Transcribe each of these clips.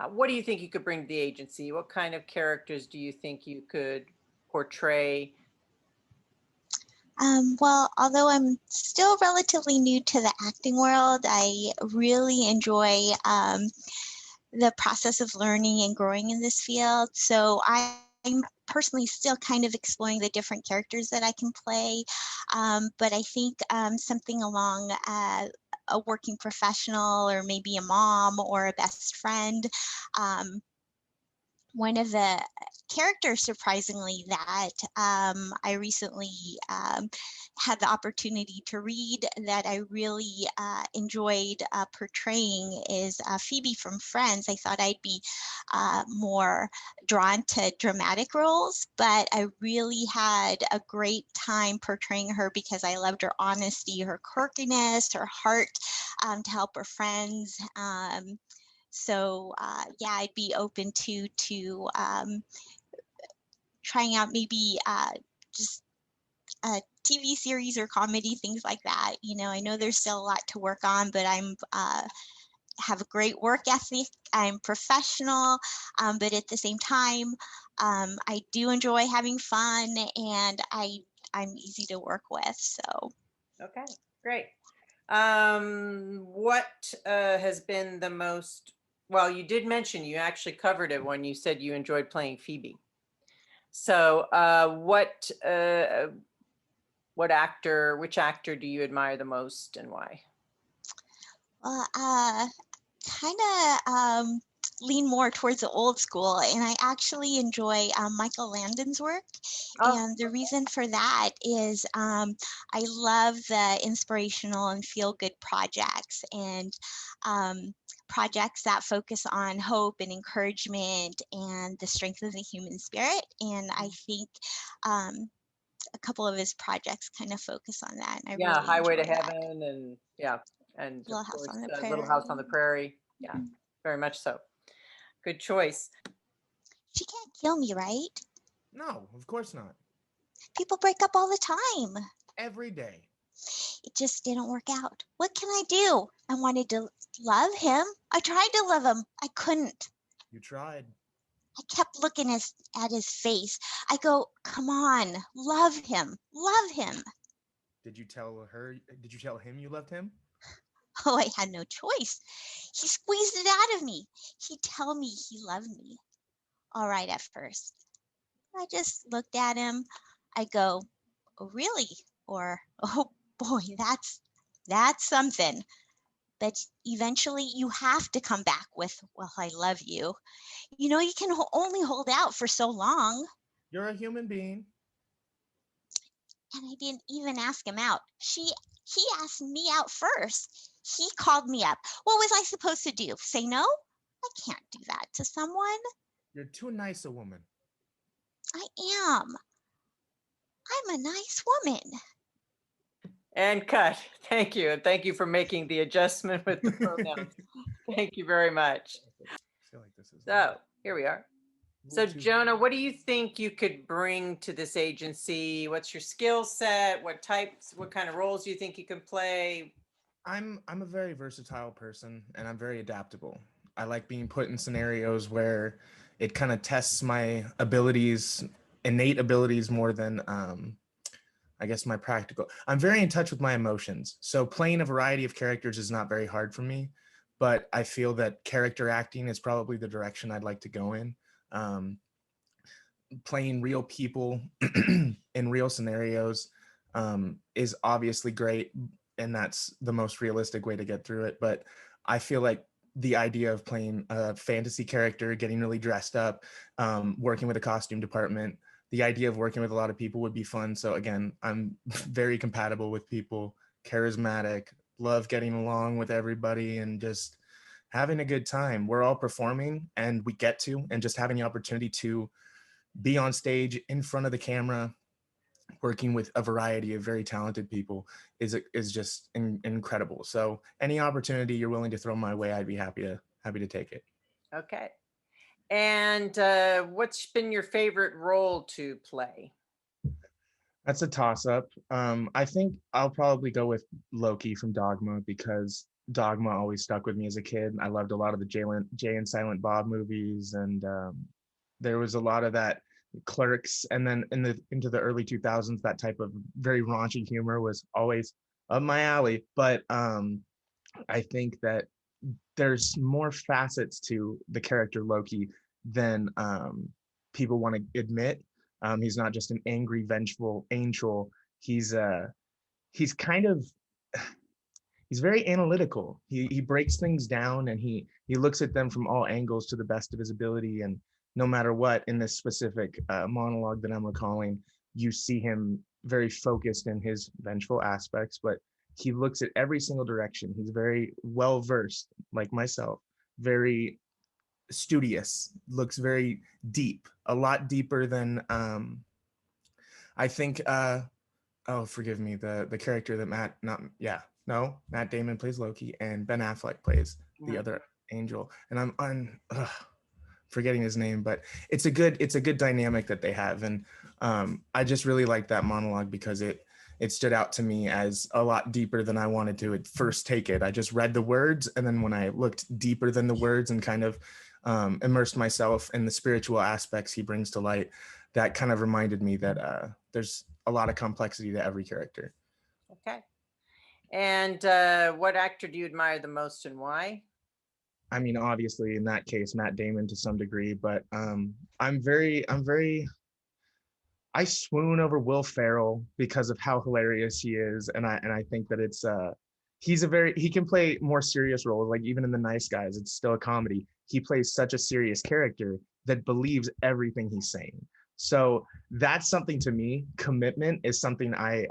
What do you think you could bring to the agency? What kind of characters do you think you could portray? Well, although I'm still relatively new to the acting world, I really enjoy the process of learning and growing in this field. So I'm personally still kind of exploring the different characters that I can play. But I think something along a working professional or maybe a mom or a best friend. Um, One of the characters, surprisingly, that I recently had the opportunity to read that I really enjoyed portraying is Phoebe from Friends. I thought I'd be more drawn to dramatic roles, but I really had a great time portraying her because I loved her honesty, her quirkiness, her heart to help her friends. So yeah, I'd be open to trying out maybe just a TV series or comedy, things like that. You know, I know there's still a lot to work on, but I'm have a great work ethic. I'm professional, but at the same time, I do enjoy having fun, and I'm easy to work with. So. Okay, great. What has been the most, well, you did mention you actually covered it when you said you enjoyed playing Phoebe. So, what actor, which actor do you admire the most and why? Well, kind of lean more towards the old school, and I actually enjoy Michael Landon's work. Oh, And the reason for that is I love the inspirational and feel good projects and projects that focus on hope and encouragement and the strength of the human spirit. And I think a couple of his projects kind of focus on that, and I yeah, really Highway to enjoy that. Heaven, and yeah, and of Little House course, on the Little House Prairie. on the Prairie. Yeah, very much so. Good choice. She can't kill me, right? No, of course not. People break up all the time. Every day. It just didn't work out. What can I do? I wanted to love him. I tried to love him. I couldn't. You tried. I kept looking at his face. I go, come on, love him. Love him. Did you tell her? Did you tell him you loved him? Oh, I had no choice. He squeezed it out of me. He'd tell me he loved me. All right, at first. I just looked at him. I go, oh, really? Or, oh boy, that's something. But eventually you have to come back with, well, I love you. You know, you can only hold out for so long. You're a human being. And I didn't even ask him out. He asked me out first. He called me up. What was I supposed to do? Say no? I can't do that to someone. You're too nice a woman. I am. I'm a nice woman. And cut. Thank you. And thank you for making the adjustment with the pronouns. Thank you very much. I feel like this is So here we are. a So, little too. Jonah, what do you think you could bring to this agency? What's your skill set? What types, what kind of roles do you think you can play? I'm a very versatile person, and I'm very adaptable. I like being put in scenarios where it kind of tests my abilities, innate abilities, more than I guess my practical. I'm very in touch with my emotions. So playing a variety of characters is not very hard for me, but I feel that character acting is probably the direction I'd like to go in. Um, Playing real people in real scenarios is obviously great, and that's the most realistic way to get through it. But I feel like the idea of playing a fantasy character, getting really dressed up, working with a costume department, the idea of working with a lot of people would be fun. So again, I'm very compatible with people, charismatic, love getting along with everybody, and just having a good time. We're all performing, and we get to, and just having the opportunity to be on stage in front of the camera, working with a variety of very talented people is just incredible. So any opportunity you're willing to throw my way, I'd be happy to take it. Okay. And what's been your favorite role to play? That's a toss up. I think I'll probably go with Loki from Dogma because Dogma always stuck with me as a kid. I loved a lot of the Jay and Silent Bob movies, and there was a lot of that Clerks, and then into the early 2000s, that type of very raunchy humor was always up my alley. But I think that there's more facets to the character Loki than people want to admit. He's not just an angry, vengeful angel. He's kind of he's very analytical. He breaks things down, and he looks at them from all angles to the best of his ability. And no matter what, in this specific monologue that I'm recalling, you see him very focused in his vengeful aspects, but he looks at every single direction. He's very well versed, like myself, very studious, looks very deep, a lot deeper than I think oh, forgive me, the character that Matt Damon plays Loki, and Ben Affleck plays the other angel, and I'm forgetting his name, but it's a good dynamic that they have. And I just really like that monologue because it stood out to me as a lot deeper than I wanted to at first take it. I just read the words, and then when I looked deeper than the words and kind of immersed myself in the spiritual aspects he brings to light, that kind of reminded me that there's a lot of complexity to every character. Okay. And what actor do you admire the most, and why? I mean, obviously in that case, Matt Damon to some degree, but I swoon over Will Ferrell because of how hilarious he is, and I think that it's he can play more serious roles, like even in The Nice Guys, it's still a comedy. He plays such a serious character that believes everything he's saying. So that's something to me. Commitment is something I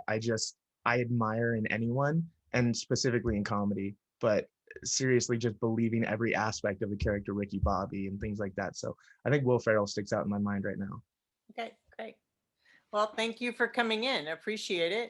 admire in anyone, and specifically in comedy. But seriously, just believing every aspect of the character Ricky Bobby and things like that. So I think Will Ferrell sticks out in my mind right now. Okay, great. Well, thank you for coming in. Appreciate it.